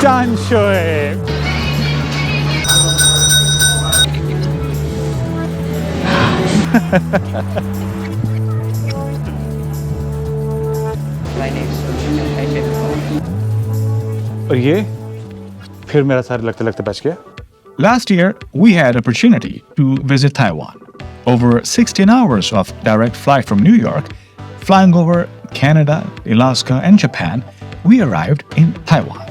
Qingshui. और ये फिर मेरा सारे लगते लगते बच गया. Last year, we had opportunity to visit Taiwan. Over 16 hours of direct flight from New York, flying over Canada, Alaska, and Japan, we arrived in Taiwan.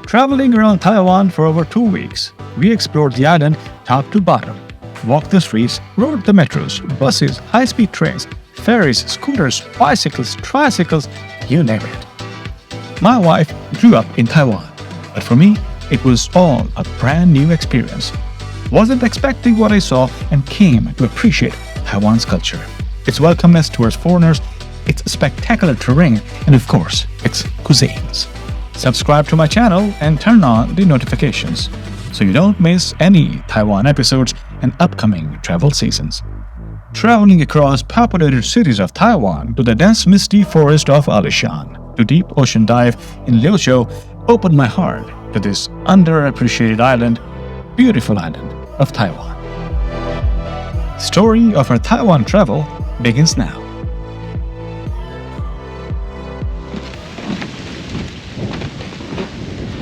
Traveling around Taiwan for over 2 weeks, we explored the island top to bottom, walked the streets, rode the metros, buses, high-speed trains, ferries, scooters, bicycles, tricycles, you name it. My wife grew up in Taiwan, but for me, it was all a brand new experience. Wasn't expecting what I saw and came to appreciate Taiwan's culture, its welcomeness towards foreigners, its spectacular terrain, and of course, its cuisines. Subscribe to my channel and turn on the notifications so you don't miss any Taiwan episodes and upcoming travel seasons. Traveling across populated cities of Taiwan to the dense misty forest of Alishan to deep ocean dive in Liuqiu opened my heart to this underappreciated island, beautiful island of Taiwan. Story of our Taiwan travel begins now.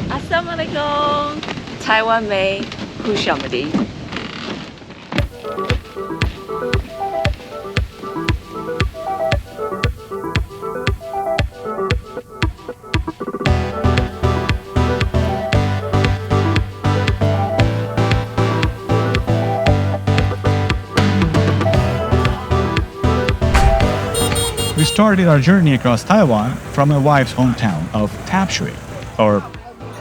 Assalamualaikum. Taiwan May, Hushamadi. We started our journey across Taiwan from my wife's hometown of Tamsui, or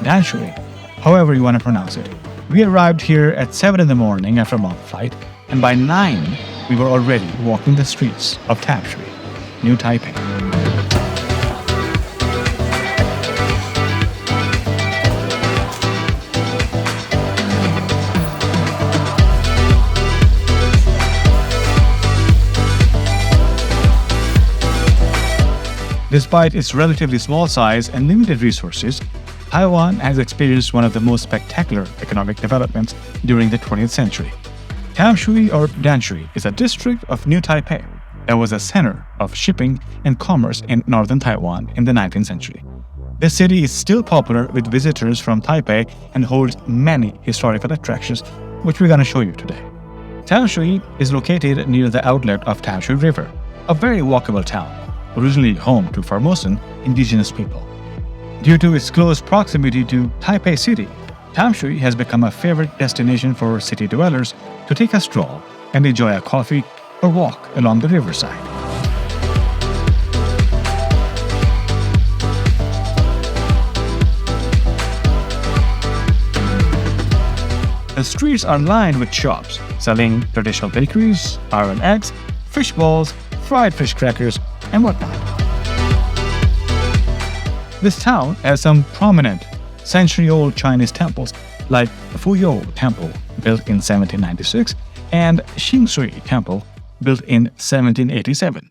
Danshui, however you want to pronounce it. We arrived here at 7 in the morning after a long flight, and by 9, we were already walking the streets of Tamsui, New Taipei. Despite its relatively small size and limited resources, Taiwan has experienced one of the most spectacular economic developments during the 20th century. Tamsui or Danshui is a district of New Taipei that was a center of shipping and commerce in northern Taiwan in the 19th century. The city is still popular with visitors from Taipei and holds many historical attractions, which we're going to show you today. Tamsui is located near the outlet of Tamsui River, a very walkable town, originally home to Formosan indigenous people. Due to its close proximity to Taipei City, Tamsui has become a favorite destination for city dwellers to take a stroll and enjoy a coffee or walk along the riverside. The streets are lined with shops selling traditional bakeries, iron eggs, fish balls, fried fish crackers, and whatnot. This town has some prominent century-old Chinese temples like Fuyou Temple, built in 1796, and Qingshui Temple, built in 1787.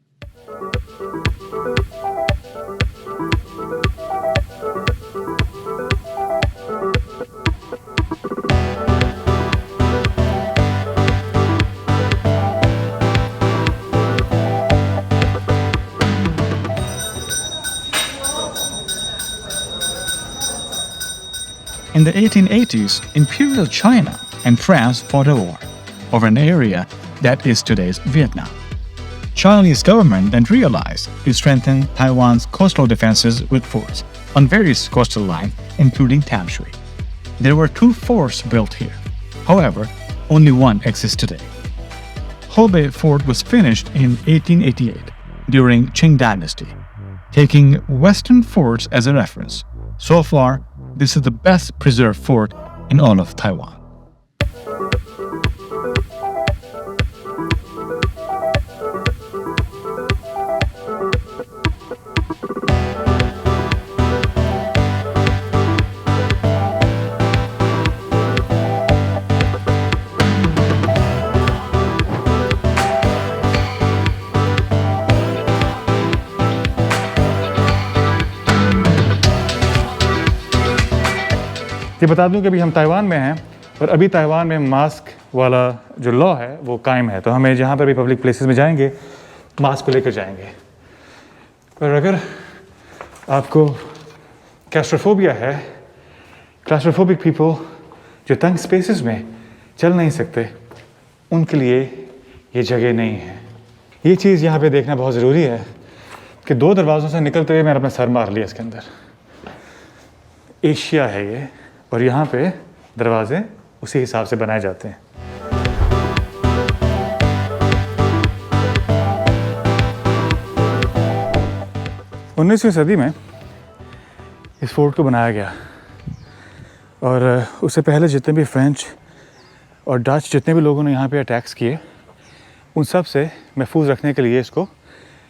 In the 1880s, Imperial China and France fought a war over an area that is today's Vietnam. Chinese government then realized to strengthen Taiwan's coastal defenses with forts on various coastal lines, including Tamsui. There were 2 forts built here. However, only one exists today. Hobe Fort was finished in 1888 during Qing Dynasty, taking Western forts as a reference. So far, this is the best preserved fort in all of Taiwan. ये बता दूं कि अभी हम Taiwan में हैं और अभी ताइवान में मास्क वाला जो लॉ है वो कायम है, तो हमें जहाँ पर भी पब्लिक प्लेसेस में जाएंगे मास्क को लेकर जाएंगे। पर अगर आपको क्लास्ट्रोफोबिया है, क्लास्ट्रोफोबिक पीपल जो तंग स्पेसेस में चल नहीं सकते, उनके लिए ये जगह नहीं है। ये चीज़ यहाँ पे देखना बहुत ज़रूरी है कि 2 दरवाज़ों से निकलते हुए मैंने अपना सर मार लिया इसके अंदर। एशिया है ये, और यहाँ पे दरवाजे उसी हिसाब से बनाए जाते हैं। उन्नीसवीं सदी में इस फोर्ट को बनाया गया, और उससे पहले जितने भी फ्रेंच और डच जितने भी लोगों ने यहाँ पे अटैक्स किए, उन सब से महफूज रखने के लिए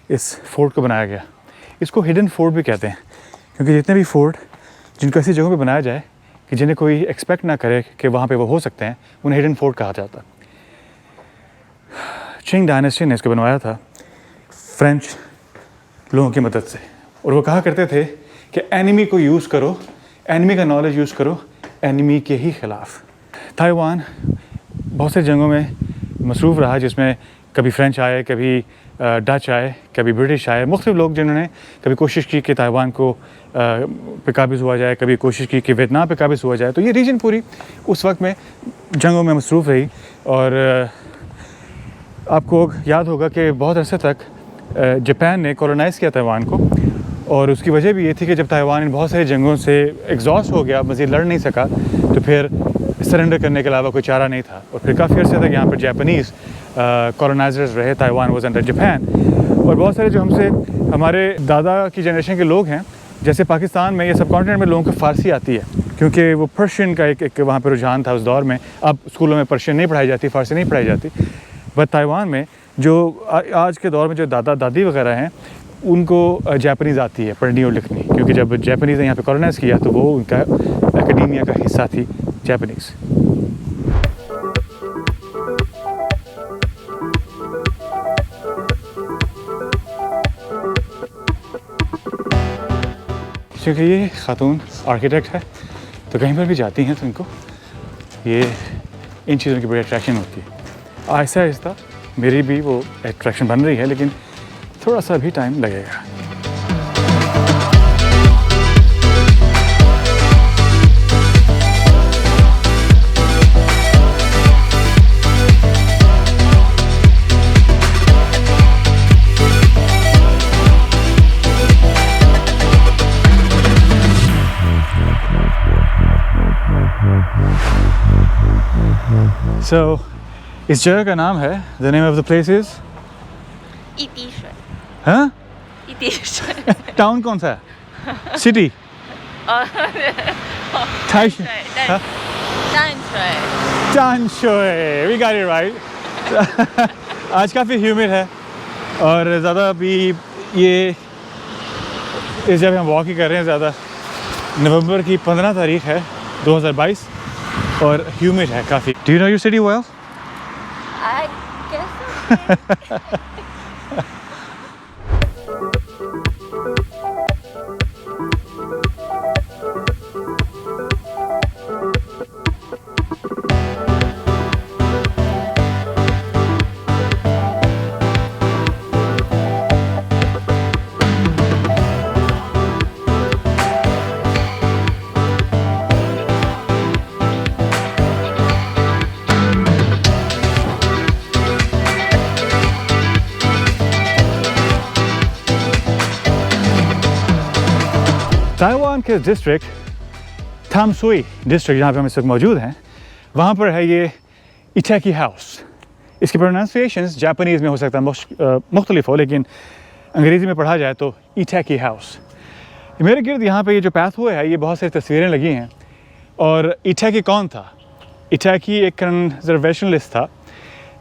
इस फोर्ट को बनाया गया। इसको हिडन फोर्ट भी कहते हैं, क्योंकि जितने भी फोर्ट जिनको ऐसी जगहों पे बनाया जाए कि जिन्हें कोई एक्सपेक्ट ना करे कि वहाँ पे वो हो सकते हैं, उन्हें हिडन फोर्ट कहा जाता। चिंग डायनेस्टी ने इसको बनवाया था फ्रेंच लोगों की मदद से, और वो कहा करते थे कि एनिमी को यूज़ करो, एनिमी का नॉलेज यूज़ करो एनिमी के ही ख़िलाफ़। ताइवान बहुत से जंगों में मसरूफ़ रहा, जिसमें कभी फ्रेंच आए, कभी डच आए, कभी ब्रिटिश आए, मुख्तलिफ लोग जिन्होंने कभी कोशिश की कि ताइवान को पे काबिज़ हुआ जाए, कभी कोशिश की कि वियतनाम पे काबिज़ हुआ जाए। तो ये रीजन पूरी उस वक्त में जंगों में मसरूफ़ रही, और आपको याद होगा कि बहुत अरसे तक जापान ने कॉलोनाइज़ किया ताइवान को, और उसकी वजह भी ये थी कि जब ताइवान इन बहुत सारे जंगों से एग्जॉस्ट हो गया, मज़ीद लड़ नहीं सका, तो फिर सरेंडर करने के अलावा कोई चारा नहीं था। और फिर काफ़ी अर्से तक यहाँ पर जापानीज़ कॉलोनाइजर्स रहे। ताइवान वाज अंडर जापान, और बहुत सारे जो हमसे हमारे दादा की जनरेशन के लोग हैं, जैसे पाकिस्तान में या सब कॉन्टिनेंट में लोगों को फ़ारसी आती है, क्योंकि वो पर्शियन का एक वहाँ पर रुझान था उस दौर में। अब स्कूलों में पर्शियन नहीं पढ़ाई जाती, फ़ारसी नहीं पढ़ाई जाती, बट ताइवान में जो आज के दौर में जो दादा दादी वगैरह हैं, उनको जापानीज़ आती है पढ़नी और लिखनी, क्योंकि जब जापानीज़ ने यहाँ पे कॉलोनाइज़ किया तो वो उनका एकेडमिया का हिस्सा थी जापानीज़। क्योंकि ये खातून आर्किटेक्ट है, तो कहीं पर भी जाती हैं तो इनको ये इन चीज़ों की बड़ी अट्रैक्शन होती है। आहिस्ता आहिस्ता मेरी भी वो अट्रैक्शन बन रही है, लेकिन थोड़ा सा भी टाइम लगेगा। So, इस जगह का नाम है, the name of the place is 一滴水， हाँ? 一滴水。 टाउन कौन सा है? सिटी? 泰水 हाँ? 淡水。 तानशुई, we got it right। आज काफ़ी ह्यूमिड है, और ज़्यादा अभी ये इस जगह हम वॉक ही कर रहे हैं ज़्यादा। नवंबर की 15 तारीख है 2022, और ह्यूमिड है काफ़ी। Do you know your city well? I guess so. Taiwan के डिस्ट्रिक्ट थामसुई डिस्ट्रिक्ट जहाँ पे हम इस वक्त मौजूद हैं, वहाँ पर है ये इटेकी हाउस। इसकी प्रोनाउंसिएशंस जापानीज़ में हो सकता है मुख्तलिफ हो, लेकिन अंग्रेज़ी में पढ़ा जाए तो इटेकी हाउस। मेरे गिर्द यहाँ पे ये जो पाथवे है, ये बहुत सारी तस्वीरें लगी हैं। और इटेकी कौन था? इटेकी एक कंजर्वेशनलिस्ट था,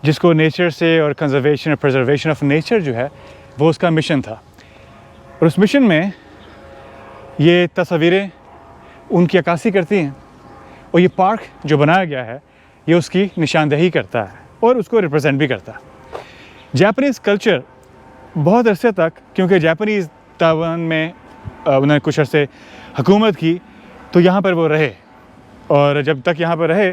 जिसको नेचर से और कंजर्वेशन और प्रिजर्वेशन ऑफ नेचर जो है वो उसका मिशन था। और उस मिशन में ये तस्वीरें उनकी अक्कासी करती हैं, और ये पार्क जो बनाया गया है ये उसकी निशानदेही करता है और उसको रिप्रेजेंट भी करता है। जापानीज़ कल्चर बहुत अरसे तक, क्योंकि जापानीज़ ताइवान में उन्होंने कुछ अरसे हुकूमत की, तो यहाँ पर वो रहे। और जब तक यहाँ पर रहे,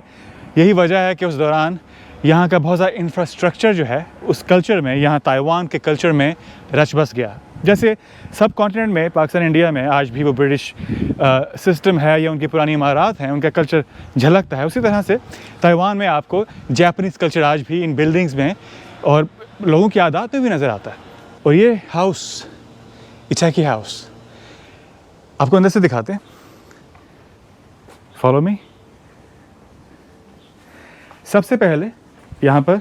यही वजह है कि उस दौरान यहाँ का बहुत ज़्यादा इंफ्रास्ट्रक्चर जो है उस कल्चर में, यहाँ ताइवान के कल्चर में रच बस गया। जैसे सब कॉन्टिनेंट में, पाकिस्तान, इंडिया में आज भी वो ब्रिटिश सिस्टम है या उनकी पुरानी इमारत हैं, उनका कल्चर झलकता है। उसी तरह से ताइवान में आपको जापानीज़ कल्चर आज भी इन बिल्डिंग्स में और लोगों की आदत में भी नज़र आता है। और ये हाउस, इटेकी हाउस, आपको अंदर से दिखाते हैं। Follow me. सबसे पहले यहाँ पर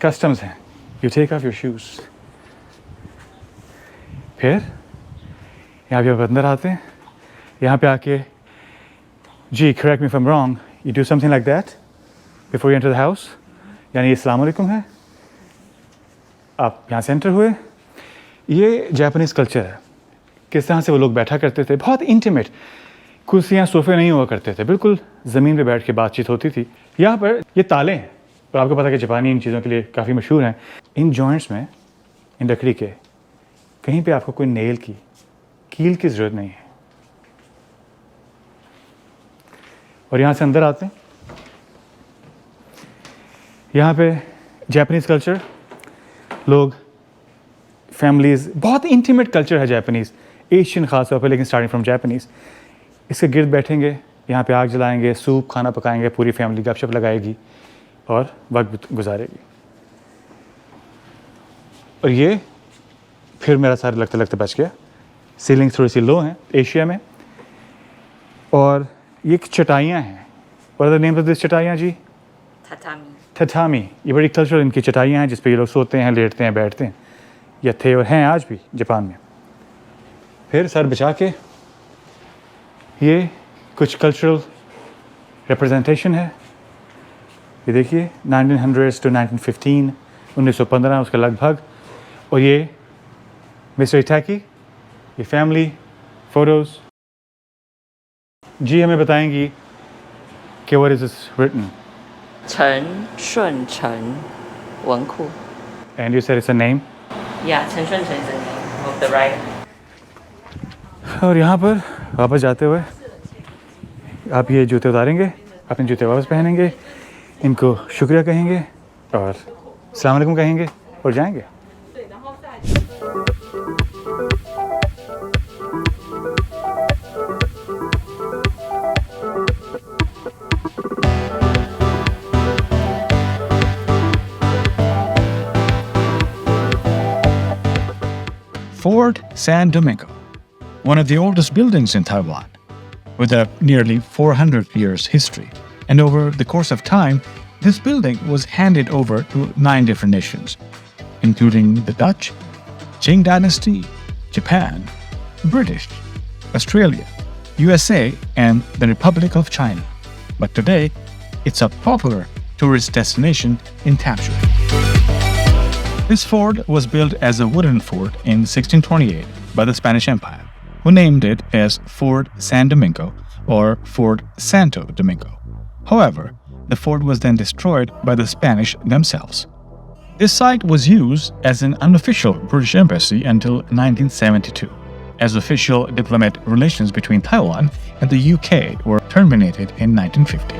कस्टम्स हैं। You take off your shoes. फिर यहाँ पे आप अंदर आते हैं। यहाँ पे आके, जी correct me if I am wrong, you do something like that before you enter the house, यानी अस्सलाम वालेकुम है। आप यहाँ से एंटर हुए। ये जापानीज़ कल्चर है, किस तरह से वो लोग बैठा करते थे, बहुत इंटीमेट। कुर्सियाँ, सोफ़े नहीं हुआ करते थे, बिल्कुल ज़मीन पे बैठ के बातचीत होती थी। यहाँ पर ये ताले हैं, और आपको पता है कि जापानी इन चीज़ों के लिए काफ़ी मशहूर हैं। इन जॉइंट्स में, इन लकड़ी के, कहीं पे आपको कोई नेल की, कील की ज़रूरत नहीं है। और यहाँ से अंदर आते हैं। यहाँ पे जापानीज़ कल्चर, लोग, फैमिलीज़, बहुत इंटीमेट कल्चर है जापानीज़, एशियन ख़ास तौर पर, लेकिन स्टार्टिंग फ्रॉम जापानीज़। इसके गिर्द बैठेंगे, यहाँ पे आग जलाएंगे, सूप खाना पकाएंगे, पूरी फैमिली गपशप लगाएगी और वक्त गुजारेगी। और ये फिर मेरा सारे लगते लगते बच गया। सीलिंग थोड़ी सी लो हैं एशिया में। और ये चटाइयाँ हैं। और द नेम ऑफ दिस चटाइयाँ जी? Tatami. टटामी। ये बड़ी कल्चरल इनकी चटाइयाँ हैं जिस पे ये लोग सोते हैं, लेटते हैं, बैठते हैं, या थे और हैं आज भी जापान में। फिर सर बिछा के, ये कुछ कल्चरल रिप्रेजेंटेशन है। ये देखिए 1900s to 1915, 1915 उसके लगभग। और ये मिस्टर इटेकी, ये फैमिली फ़ोटोज़। जी हमें बताएंगी कि what is this written? 陈顺成文库. And you said it's a name? Yeah, 陈顺成 is the name of the writer. और यहाँ पर वापस जाते हुए आप ये जूते उतारेंगे, अपने जूते वापस पहनेंगे, इनको शुक्रिया कहेंगे और अस्सलाम वालेकुम कहेंगे और जाएंगे। Fort San Domingo, one of the oldest buildings in Taiwan, with a nearly 400 years history. And over the course of time, this building was handed over to 9 different nations, including the Dutch, Qing Dynasty, Japan, British, Australia, USA, and the Republic of China. But today, it's a popular tourist destination in Tamsui. This fort was built as a wooden fort in 1628 by the Spanish Empire, who named it as Fort San Domingo or Fort Santo Domingo. However, the fort was then destroyed by the Spanish themselves. This site was used as an unofficial British embassy until 1972, as official diplomatic relations between Taiwan and the UK were terminated in 1950.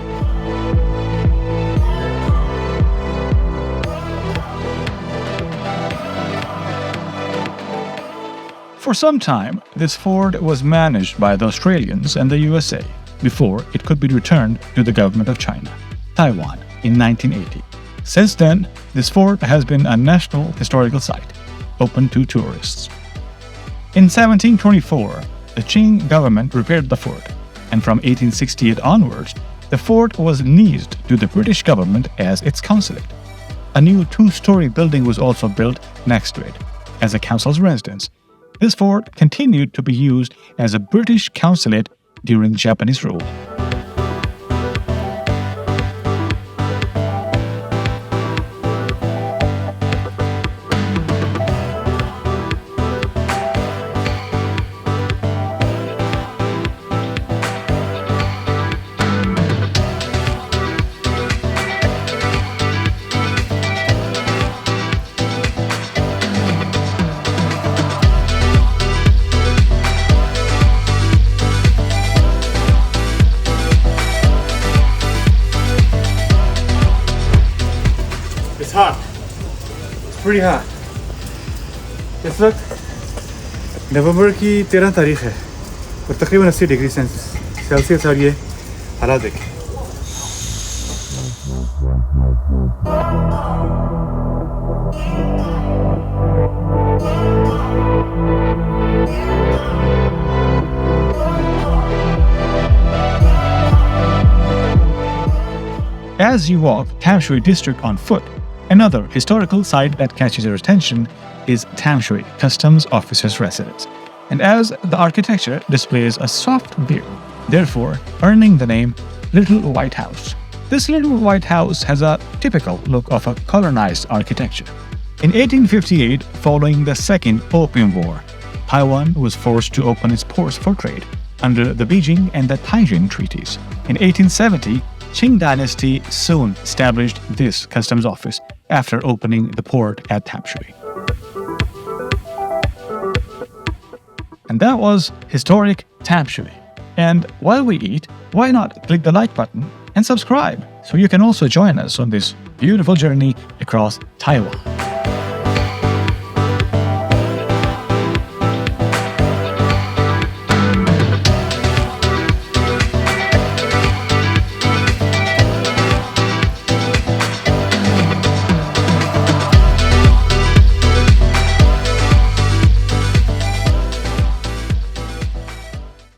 For some time, this fort was managed by the Australians and the USA before it could be returned to the government of China, Taiwan, in 1980. Since then, this fort has been a national historical site, open to tourists. In 1724, the Qing government repaired the fort, and from 1868 onwards, the fort was leased to the British government as its consulate. A new 2-story building was also built next to it, as a council's residence. This fort continued to be used as a British consulate during Japanese rule. pretty hot. इस वक्त नवंबर की 13 तारीख है और तकरीबन 80 degree Celsius और ये हालात देखें. As you walk Tamsui district on foot, another historical site that catches your attention is Tamsui Customs Officer's Residence. And as the architecture displays a soft view, therefore earning the name Little White House. This Little White House has a typical look of a colonized architecture. In 1858, following the Second Opium War, Taiwan was forced to open its ports for trade under the Beijing and the Taichung treaties. In 1870, Qing dynasty soon established this customs office after opening the port at Tamsui. And that was historic Tamsui. And while we eat, why not click the like button and subscribe so you can also join us on this beautiful journey across Taiwan.